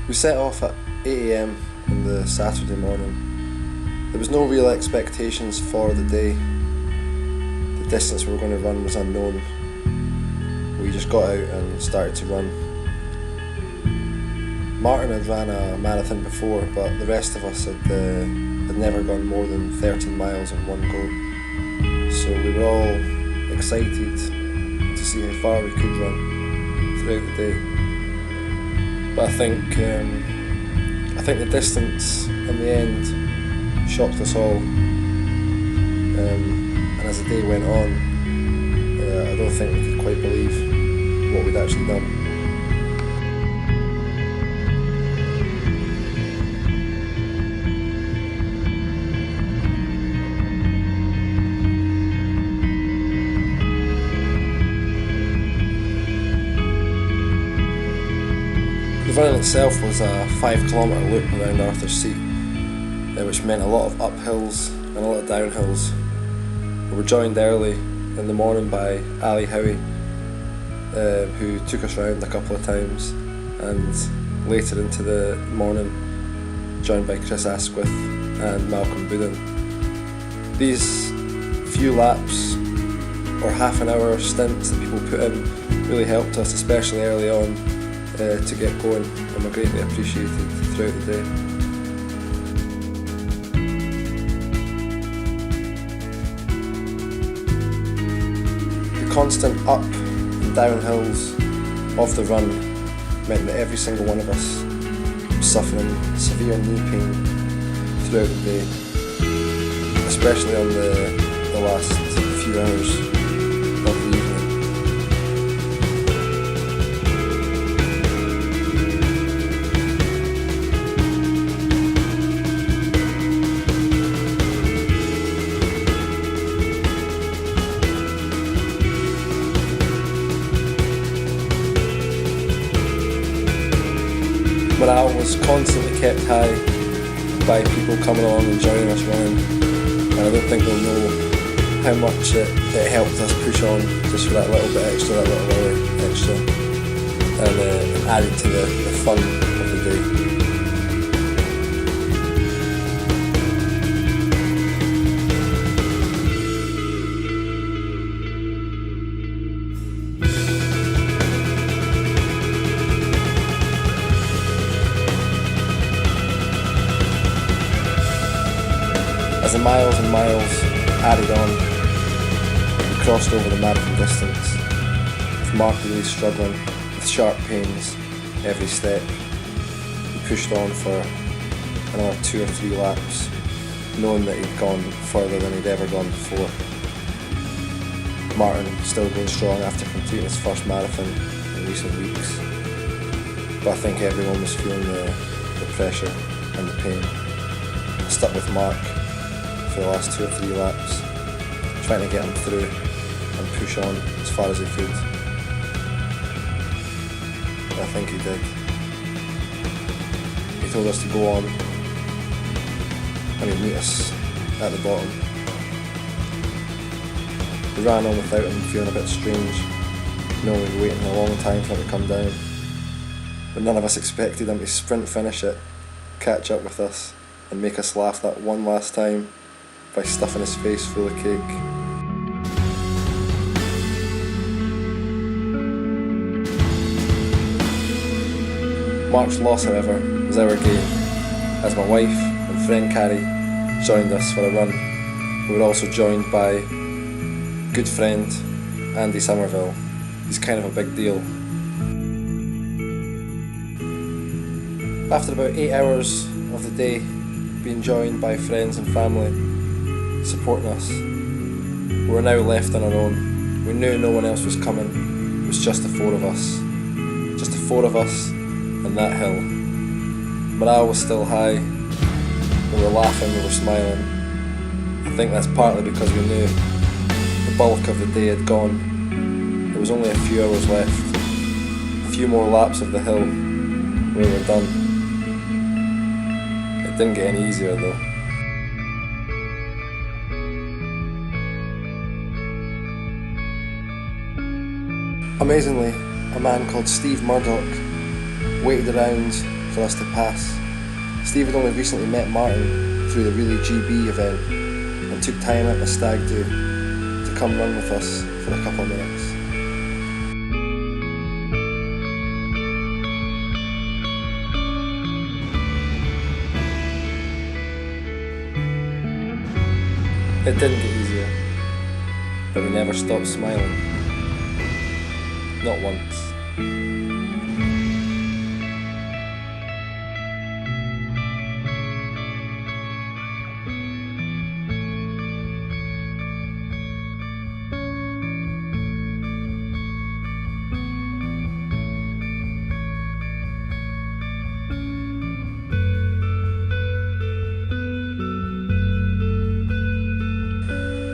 We set off at 8 AM on the Saturday morning. There was no real expectations for the day. The distance we were going to run was unknown. We just got out and started to run. Martin had ran a marathon before, but the rest of us had never gone more than 13 miles in one go. So we were all excited to see how far we could run throughout the day. But I think the distance in the end shocked us all. And as the day went on, I don't think we could quite believe what we'd actually done. The run itself was a 5-kilometre loop around Arthur's Seat, which meant a lot of uphills and a lot of downhills. We were joined early in the morning by Ali Howie, who took us round a couple of times, and later into the morning joined by Chris Asquith and Malcolm Boudin. These few laps or half an hour stints that people put in really helped us, especially early on, to get going, and were greatly appreciated throughout the day. The constant up and down hills of the run meant that every single one of us was suffering severe knee pain throughout the day, especially on the last few hours of the evening. Morale was constantly kept high by people coming along and joining us running, and I don't think they'll know how much it helped us push on just for that little bit extra, that little hour extra, and added to the fun of the day. As the miles and miles added on, we crossed over the marathon distance, with Mark really struggling with sharp pains every step. We pushed on for another 2 or 3 laps, knowing that he'd gone further than he'd ever gone before. Martin still going strong after completing his first marathon in recent weeks, but I think everyone was feeling the pressure and the pain. I stuck with Mark for the last 2 or 3 laps, trying to get him through and push on as far as he could. And I think he did. He told us to go on, and he'd meet us at the bottom. We ran on without him, feeling a bit strange, knowing we were waiting a long time for him to come down. But none of us expected him to sprint finish it, catch up with us, and make us laugh that one last time by stuffing his face full of cake. Mark's loss, however, was our gain, as my wife and friend Carrie joined us for a run. We were also joined by good friend Andy Somerville. He's kind of a big deal. After about 8 hours of the day being joined by friends and family supporting us, we were now left on our own. We knew no one else was coming. It was just the 4 of us. Just the 4 of us and that hill. Morale was still high. We were laughing, we were smiling. I think that's partly because we knew the bulk of the day had gone. There was only a few hours left. A few more laps of the hill. We were done. It didn't get any easier though. Amazingly, a man called Steve Murdoch waited around for us to pass. Steve had only recently met Martin through the Really GB event and took time out of a stag do to come run with us for a couple of minutes. It didn't get easier, but we never stopped smiling. Not once.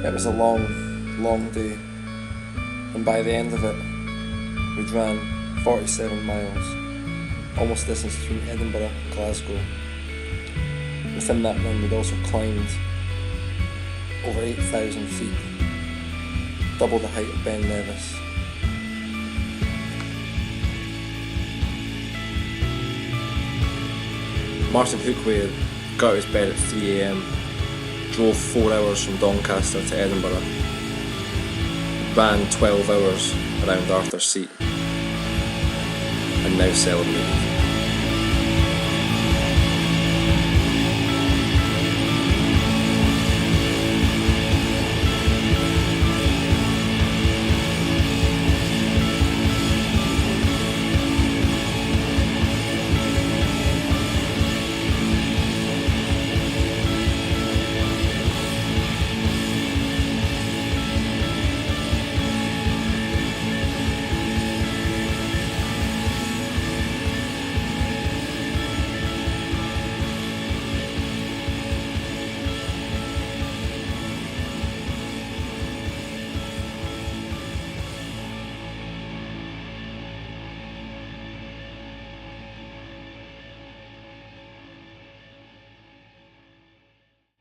It was a long, long day, and by the end of it, we'd ran 47 miles, almost the distance between Edinburgh and Glasgow. Within that run, we'd also climbed over 8,000 feet, double the height of Ben Nevis. Martin Hookway had got out of his bed at 3 AM, drove 4 hours from Doncaster to Edinburgh, ran 12 hours around Arthur's Seat, and now celebrated.